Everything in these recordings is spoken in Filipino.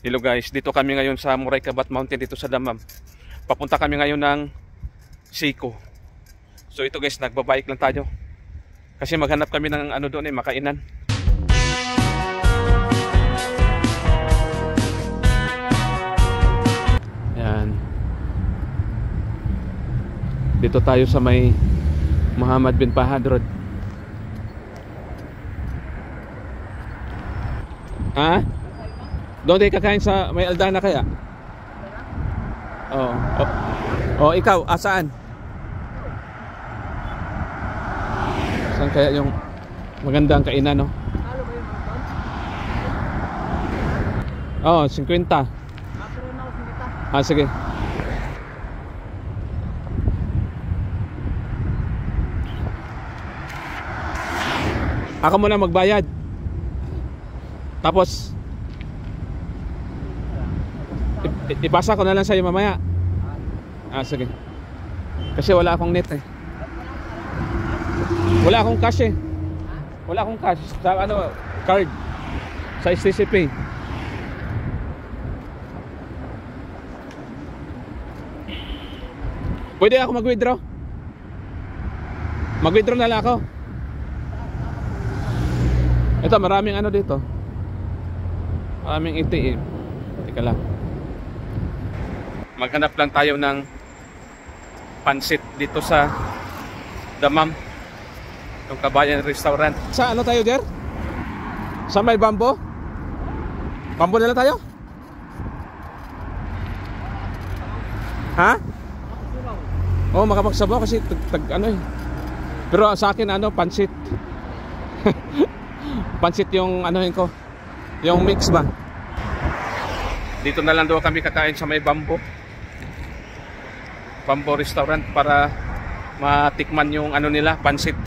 Hello guys, dito kami ngayon sa Moray Kabat Mountain dito sa Damam. Papunta kami ngayon ng Siko. So ito guys, nagbabike lang tayo. Kasi maghanap kami ng ano doon makainan. Yan. Dito tayo sa may Muhammad bin Fahad Road. Ha? Doon tayo kakain sa may Aldana kaya? Oo. Oh, ikaw, asaan? Saan kaya yung magandang kainan, no? Oo, 50. Ah, sige. Ako muna magbayad. Tapos ipasa ko na lang sa'yo mamaya. Ah, sige. Kasi wala akong net eh. Wala akong cash eh. Wala akong cash sa ano, card. Sa STC Pay. Pwede ako mag-withdraw? Mag-withdraw na lang ako. Ito, maraming ano dito. Maraming ATM. Teka lang. Maghanap lang tayo ng pansit dito sa Damam, yung Kabayan Restaurant. Sa ano tayo der? Sa may bambo? Bambo na lang tayo? Ha? Oo, makapagsabaw kasi ano eh. Pero sa akin ano, pansit. Pansit yung ano ko, yung mix ba? Dito na lang daw kami kakain sa may bambo restaurant para matikman yung ano nila, pansit.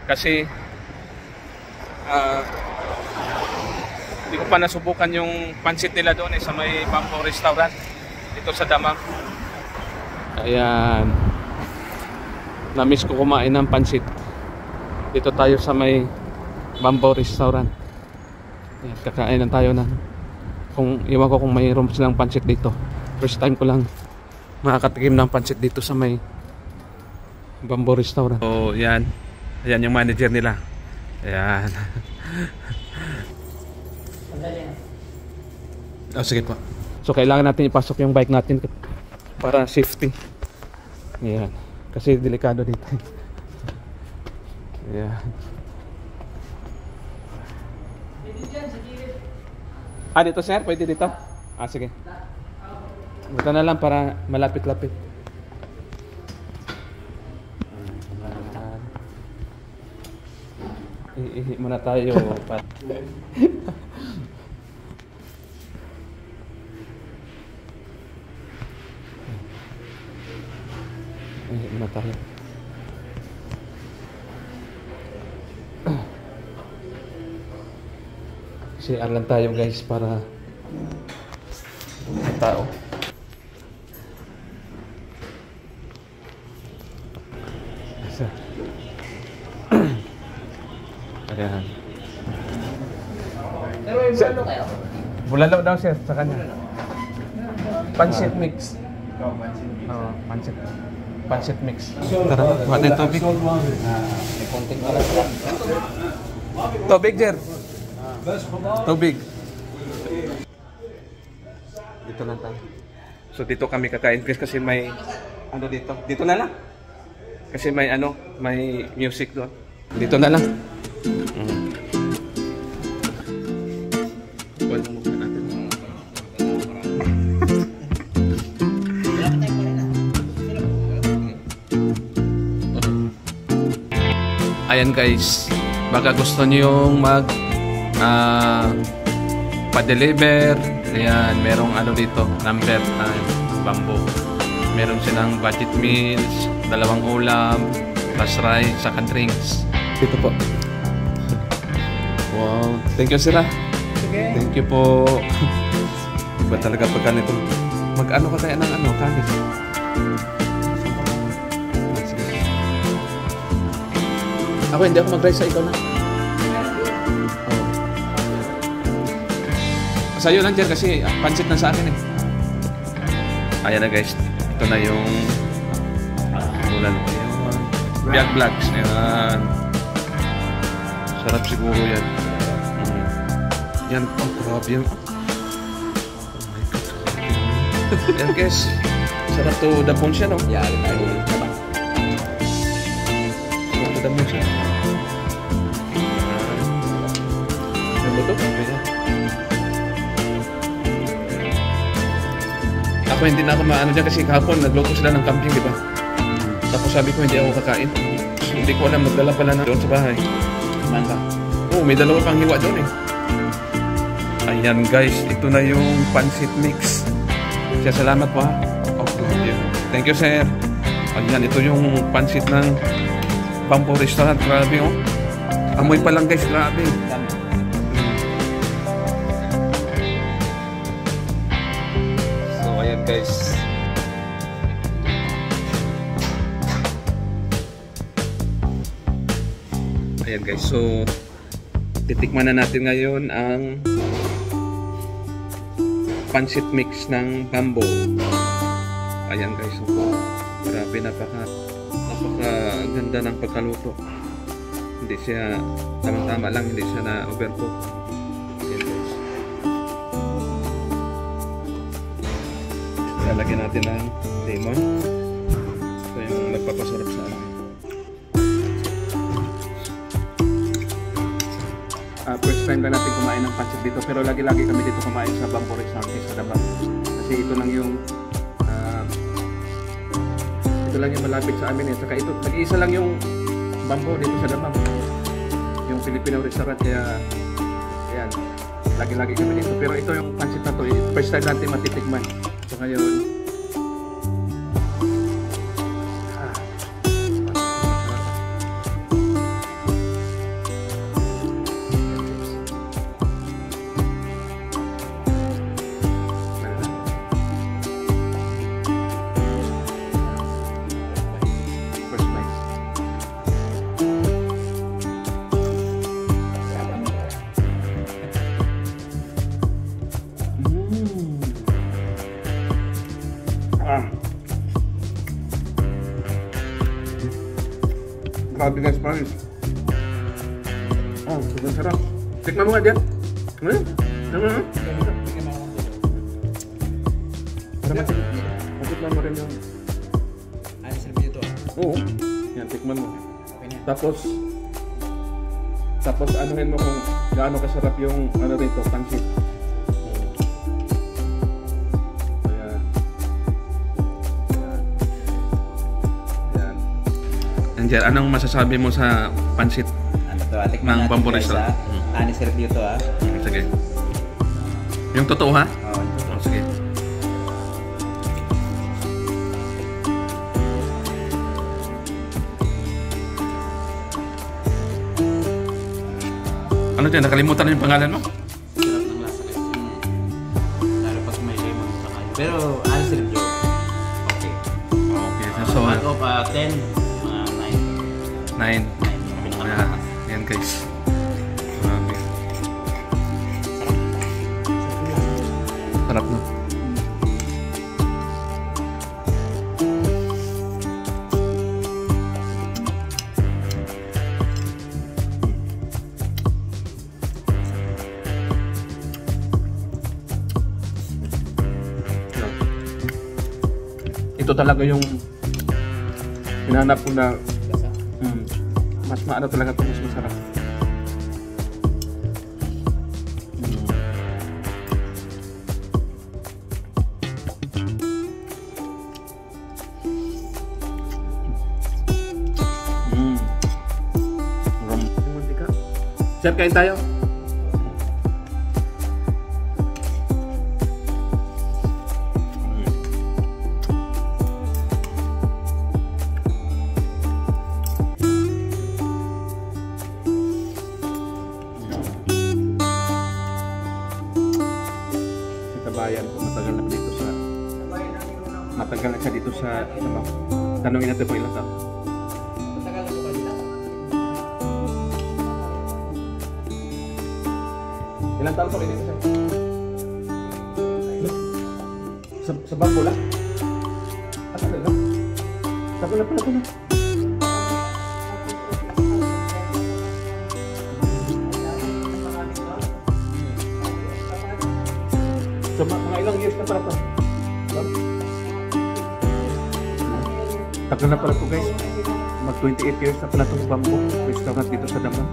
Kasi hindi ko pa nasubukan yung pansit nila doon sa may bambo restaurant dito sa Damam. Ayan, na-miss ko kumain ng pansit. Dito tayo sa may bambo restaurant. Ayan, kakain lang tayo na kung iwan ko kung mayroon silang pansit dito. First time ko lang makakatikim ng pansit dito sa may bambo restaurant. So yan, ayan yung manager nila. Ayan. Oh, sige po. So kailangan natin ipasok yung bike natin para safety. Ayan, kasi delikado dito. Ayan. Ah, dito sir? Pwede dito? Ah, sige. Ito na lang para malapit-lapit. Ihi muna tayo. Ihi muna tayo. CR lang tayo guys para may tao. Ayan. Bulalo kayo? Bulalo daw sir sa kanya. Pansit mix. Oo, pansit mix. Tara, kuha din tubig. May konting alas lang. Tubig, Jer. Tubig. Dito lang tayo. So dito kami kakain kasi may ano dito. Dito na lang. Kasi may ano, may music doon. Dito na lang. Ayan guys, baka gusto niyo yung pa-deliver. Ayan, merong ano dito, number bamboo. Meron silang budget meals, 2 ulam, plus rice, saka drinks. Dito po. Wow, thank you sir. Okay. Thank you po. Iba talaga pagka nito. Mag-ano ka kaya ng ano, kanin? Ako hindi ako mag-rice sa ikaw na. Oh. Sa'yo lang dyan kasi pansit na sa akin eh. Ayan na guys. Ito na yung ulan ko yun. Biag vlogs. Ayan. Sarap siguro yan. Yan. Oh, grabe yan. Oh my God. Ayan guys. Sarap to dapon siya, no? Yan, tayo ulit na ba? Sarap to dapon siya. Ano to? Ayan. Ako hindi na ako maano dyan kasi kahapon nagluto sila ng camping, di ba? Tapos sabi ko hindi ako kakain. So, hindi ko alam, nagdala pala na doon sa bahay. Manta. Oo, may dalawa pang hiwa doon eh. Ayan guys, ito na yung pancit mix. Siya, salamat po ha. Oh, thank you sir. Ayan, ito yung pancit ng Bamboo Restaurant. Grabe oh. Amoy pa lang guys, grabe. So ayan guys. Ayan guys, so titikman na natin ngayon ang pancit mix ng Bamboo. Ayan guys, so grabe, napaka ganda ng pagkaluto. Hindi siya tamang-tama lang, hindi siya na overcook. Ayan guys. Lalagyan natin ng lemon. Ito yung nagpapasarap sa amin. First time lang natin kumain ng pancit dito, pero lagi-lagi kami dito kumain sa Bamboo Restaurant sa Davao. Kasi ito lang yung malapit sa amin eh. Saka ito, nag-iisa lang yung Bamboo dito sa Davao. Yung Filipino restaurant, kaya ayan, lagi-lagi kami dito. Pero ito yung pancit na to, first time natin matitikman. So ngayon, grabe guys, promise. Oh, sobrang sarap. Tikman mo nga dyan. Ano? Para matikman mo rin yung... Ano sa video to? Oo. Yan, tikman mo. Okay na. Tapos anuhin mo kung gaano kasarap yung ano rito, pancit. Angel, anong masasabi mo sa pancit Ano to? Tikman ng Bamboo guys, Restaurant? Ani sir dito ah. Sige. Yung totoo ha? Oo. Oh, sige. Ano dyan? Nakalimutan na yung pangalan mo? Sarap ng lasa guys. Lalo pag may lemon sa kayo. Pero ani sir Joe. Okay. Okay. So, 1 of 10, mga 9. 9. 9. Ayan. Ayan guys. Marami. Sarap na. Ito talaga yung hinahanap ko na mas maano talaga ito, mas masarap. Sir, kain tayo. Kabayan ko, matagal na siya dito sa tanongin natin po ilang taon. Ilang taon po kayo dito, sir? Sa bangko lang? At talaga? Sabi na pala ko na. So, mga ilang years na pala ito? Tagal na pala ito guys. Mag 28 years na pala itong bamboo restaurant dito sa Damam.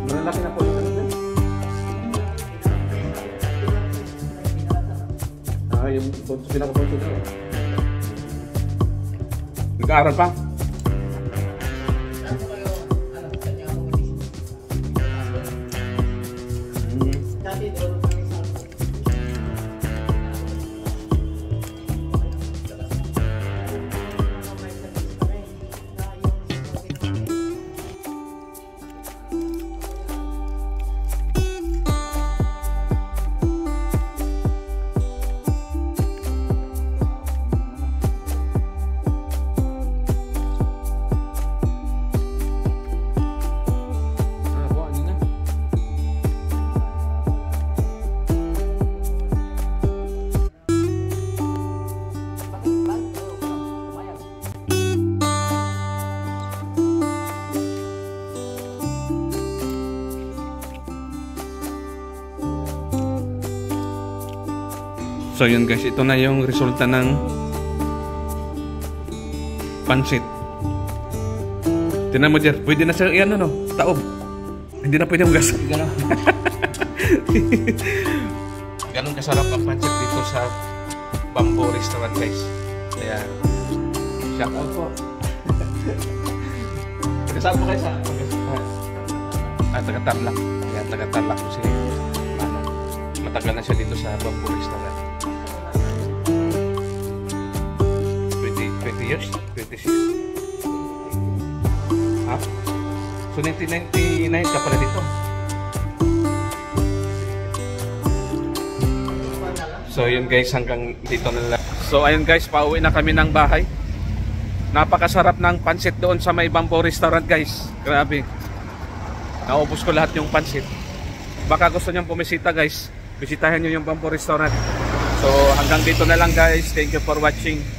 Malalaki na po ito. Yung pinaka-bunso ko. Nag-aaral pa? So yun guys, ito na yung resulta ng pansit. Tingnan mo dyan, pwede na siya yan ano, taob. Hindi na pwede mong gas. Ganun kasarap ang pansit dito sa Bamboo Restaurant guys. Kaya, shout out po. Saan po kayo sa? Taga-Tarlac. Kaya taga-Tarlac po siya. Matagal na siya dito sa Bamboo Restaurant. 20 years? 26? Ha? So 1999 ka pala dito? So yun guys, hanggang dito na lang. So ayun guys, pauwi na kami ng bahay. Napakasarap ng pansit doon sa may Bamboo Restaurant guys. Grabe. Naubos ko lahat yung pansit. Baka gusto nyo pumisita guys, bisitahin nyo yung Bamboo Restaurant. So hanggang dito na lang guys. Thank you for watching.